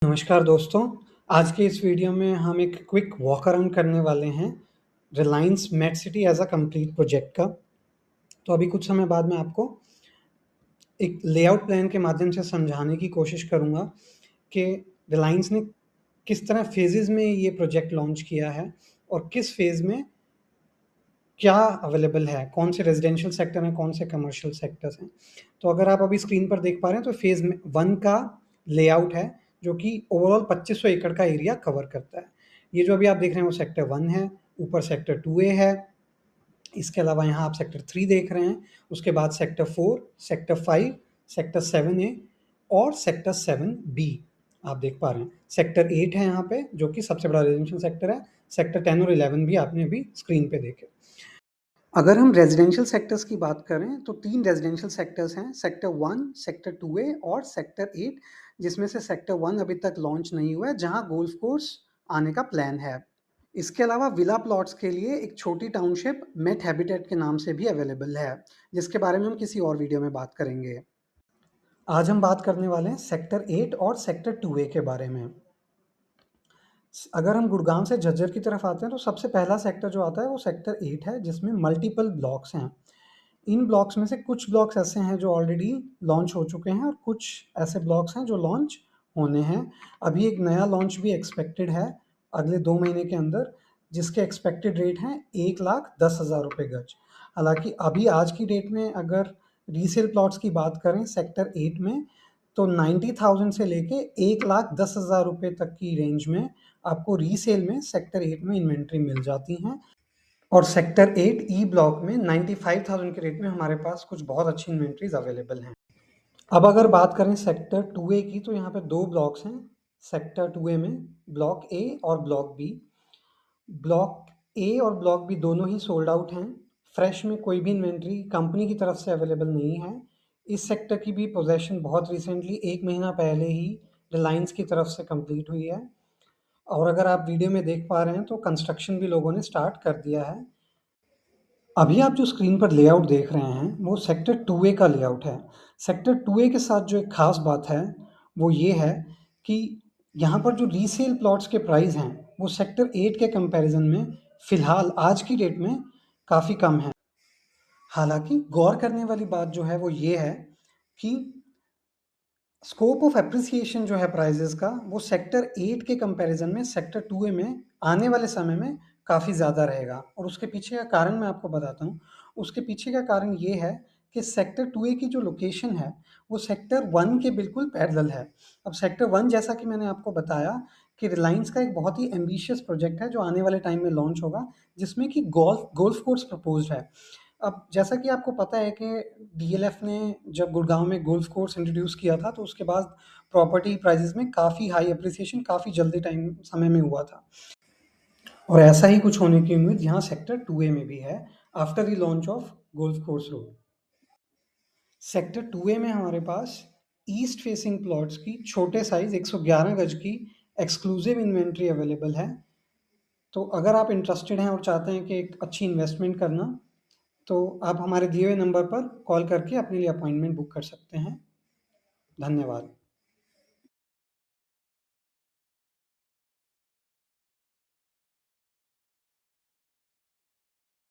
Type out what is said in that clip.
नमस्कार दोस्तों, आज के इस वीडियो में हम एक क्विक वॉक अराउंड करने वाले हैं Reliance MET city as a complete project का। तो अभी कुछ समय बाद मैं आपको एक लेआउट प्लान के माध्यम से समझाने की कोशिश करूँगा कि रिलायंस ने किस तरह फ़ेज़ेज़ में ये प्रोजेक्ट लॉन्च किया है और किस फ़ेज़ में क्या अवेलेबल है, कौन से रेज़िडेंशियल सेक्टर हैं, कौन से कमर्शियल सेक्टर्स हैं। तो अगर आप अभी स्क्रीन पर देख पा रहे हैं तो फ़ेज़ में 1 का लेआउट है, जो कि ओवरऑल 2500 एकड़ का एरिया कवर करता है। ये जो अभी आप देख रहे हैं वो सेक्टर 1 है, ऊपर सेक्टर 2A है, इसके अलावा यहाँ आप सेक्टर 3 देख रहे हैं, उसके बाद सेक्टर 4, सेक्टर 5, सेक्टर 7A और सेक्टर 7B आप देख पा रहे हैं। सेक्टर 8 है यहाँ पे, जो कि सबसे बड़ा रेज़िडेंशियल सेक्टर है। सेक्टर 10 और 11 भी आपने अभी स्क्रीन पे देखे। अगर हम रेज़िडेंशियल सेक्टर्स की बात करें तो 3 रेज़िडेंशियल सेक्टर्स हैं, सेक्टर 1, सेक्टर 2A और सेक्टर 8, जिसमें से सेक्टर 1 अभी तक लॉन्च नहीं हुआ है, जहां गोल्फ कोर्स आने का प्लान है। इसके अलावा विला प्लॉट्स के लिए एक छोटी टाउनशिप मेट हैबिटेट के नाम से भी अवेलेबल है, जिसके बारे में हम किसी और वीडियो में बात करेंगे। आज हम बात करने वाले हैं सेक्टर 8 और सेक्टर 2A के बारे में। अगर हम गुड़गांव से झज्जर की तरफ आते हैं तो सबसे पहला सेक्टर जो आता है वो सेक्टर 8 है, जिसमें मल्टीपल ब्लॉक्स हैं। इन ब्लॉक्स में से कुछ ब्लॉक्स ऐसे हैं जो ऑलरेडी लॉन्च हो चुके हैं और कुछ ऐसे ब्लॉक्स हैं जो लॉन्च होने हैं। अभी एक नया लॉन्च भी एक्सपेक्टेड है अगले 2 महीने के अंदर, जिसके एक्सपेक्टेड रेट हैं 1,10,000 रुपए गज। हालाँकि अभी आज की डेट में अगर रीसेल प्लॉट्स की बात करें सेक्टर 8 में, तो 90,000 से लेके 1,10,000 रुपए तक की रेंज में आपको रीसेल में सेक्टर 8 में इन्वेंट्री मिल जाती हैं। और सेक्टर 8 ई ब्लॉक में 95,000 के रेट में हमारे पास कुछ बहुत अच्छी इन्वेंट्रीज अवेलेबल हैं। अब अगर बात करें सेक्टर 2A की, तो यहाँ पे 2 ब्लॉक्स हैं सेक्टर 2A में, ब्लॉक ए और ब्लॉक बी। ब्लॉक ए और ब्लॉक बी दोनों ही सोल्ड आउट हैं। फ्रेश में कोई भी इन्वेंट्री कंपनी की तरफ से अवेलेबल नहीं है। इस सेक्टर की भी पोजेशन बहुत रिसेंटली 1 महीना पहले ही रिलायंस की तरफ से कंप्लीट हुई है, और अगर आप वीडियो में देख पा रहे हैं तो कंस्ट्रक्शन भी लोगों ने स्टार्ट कर दिया है। अभी आप जो स्क्रीन पर लेआउट देख रहे हैं वो सेक्टर 2A का लेआउट है। सेक्टर 2A के साथ जो एक खास बात है वो ये है कि यहाँ पर जो रीसेल प्लॉट्स के प्राइस हैं वो सेक्टर 8 के कंपैरिजन में फिलहाल आज की डेट में काफ़ी कम है। हालांकि गौर करने वाली बात जो है वो ये है कि स्कोप ऑफ एप्रिसिएशन जो है प्राइजेस का, वो सेक्टर 8 के कंपैरिजन में सेक्टर 2A में आने वाले समय में काफ़ी ज़्यादा रहेगा। और उसके पीछे का कारण मैं आपको बताता हूँ। उसके पीछे का कारण ये है कि सेक्टर 2A की जो लोकेशन है वो सेक्टर 1 के बिल्कुल पैरेलल है। अब सेक्टर 1, जैसा कि मैंने आपको बताया, कि रिलायंस का एक बहुत ही एम्बिशियस प्रोजेक्ट है जो आने वाले टाइम में लॉन्च होगा, जिसमें कि गोल्फ कोर्स प्रपोज्ड है। अब जैसा कि आपको पता है कि डीएलएफ ने जब गुड़गांव में गोल्फ कोर्स इंट्रोड्यूस किया था, तो उसके बाद प्रॉपर्टी प्राइसेस में काफ़ी हाई एप्रिसिएशन काफ़ी जल्दी टाइम समय में हुआ था, और ऐसा ही कुछ होने की उम्मीद यहाँ सेक्टर 2A में भी है after the launch of golf course road. Sector 2A में हमारे पास ईस्ट फेसिंग प्लॉट्स की छोटे साइज 111 गज की एक्सक्लूसिव इन्वेंट्री अवेलेबल है। तो अगर आप इंटरेस्टेड हैं और चाहते हैं कि एक अच्छी इन्वेस्टमेंट करना, तो आप हमारे दिए हुए नंबर पर कॉल करके अपने लिए अपॉइंटमेंट बुक कर सकते हैं। धन्यवाद।